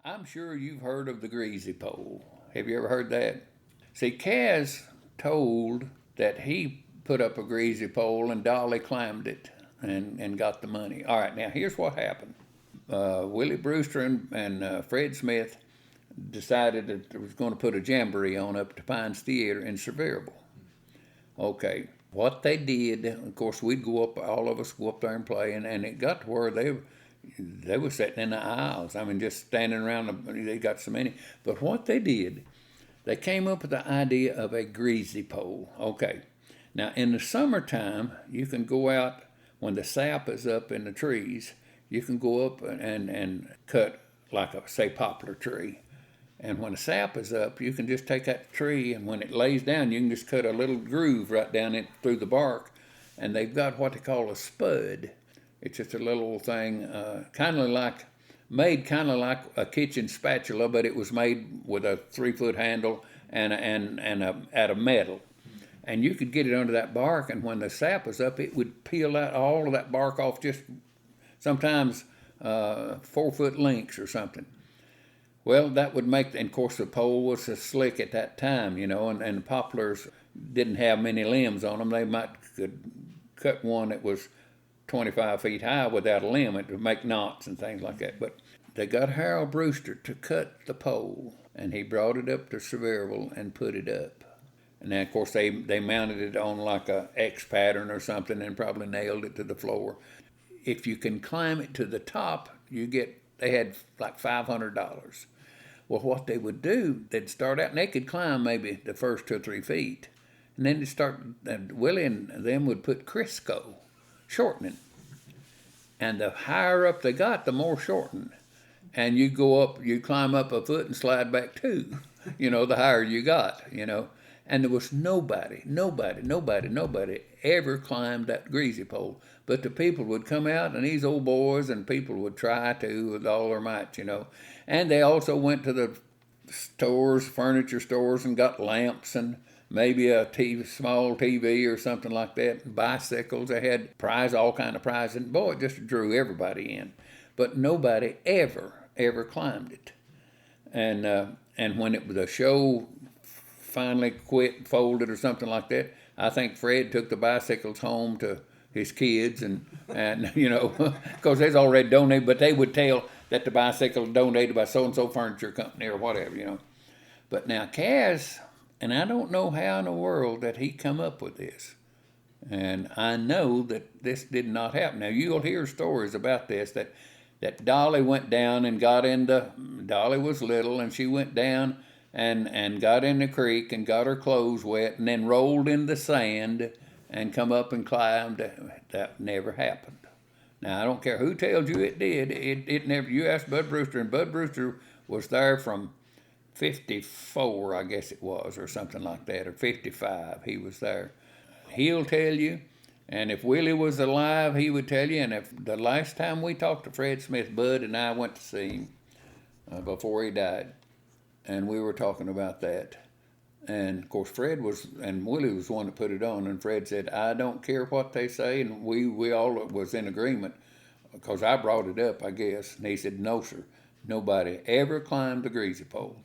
I'm sure you've heard of the Greasy pole. Have you ever heard that? See, Kaz told that he put up a Greasy pole and Dolly climbed it and got the money. All right, now here's what happened. Willie Brewster and Fred Smith decided that they was going to put a jamboree on up to Pines Theater in Sevierville. Okay, what they did, of course, we'd go up, all of us go up there and play, and it got to where they were sitting in the aisles. I mean, just standing around. They got so many. But what they did, they came up with the idea of a greasy pole. Okay, now in the summertime, you can go out when the sap is up in the trees. You can go up and cut like a say poplar tree. And when the sap is up, you can just take that tree, and when it lays down, you can just cut a little groove right down it through the bark. And they've got what they call a spud. It's just a little thing, made kind of like a kitchen spatula, but it was made with a 3-foot handle and out of metal. And you could get it under that bark, and when the sap was up, it would peel out all of that bark off, just sometimes 4-foot lengths or something. Well, that would make, and of course the pole was so slick at that time, and the poplars didn't have many limbs on them. They could cut one that was 25 feet high without a limb. It would make knots and things like that. But they got Harold Brewster to cut the pole, and he brought it up to Sevierville and put it up. And then, of course, they mounted it on like a X pattern or something and probably nailed it to the floor. If you can climb it to the top, they had like $500. Well, what they would do, they'd start out and they could climb maybe the first 2 or 3 feet. And then Willie and them would put Crisco, shortening. And the higher up they got, the more shortened. And you climb up a foot and slide back 2, the higher you got, And there was nobody ever climbed that greasy pole. But the people would come out, and these old boys and people would try to with all their might, And they also went to the stores, furniture stores, and got lamps and maybe a small TV or something like that, bicycles. They had all kind of prizes. And boy, it just drew everybody in. But nobody ever climbed it. And when the show finally quit, folded or something like that, I think Fred took the bicycles home to his kids and because they's already donated, but they would tell that the bicycle donated by so-and-so furniture company or whatever, But now Kaz, and I don't know how in the world that he come up with this. And I know that this did not happen. Now you'll hear stories about this, that Dolly went down and Dolly was little, and she went down and got in the creek and got her clothes wet and then rolled in the sand and come up and climbed. That never happened. Now, I don't care who tells you it did. It never. You asked Bud Brewster, and Bud Brewster was there from 54, I guess it was, or something like that, or 55. He was there. He'll tell you. And if Willie was alive, he would tell you. And if the last time we talked to Fred Smith, Bud and I went to see him before he died. And we were talking about that. And of course, Willie was the one that put it on. And Fred said, I don't care what they say. And we all was in agreement because I brought it up, I guess. And he said, no, sir, nobody ever climbed the greasy pole.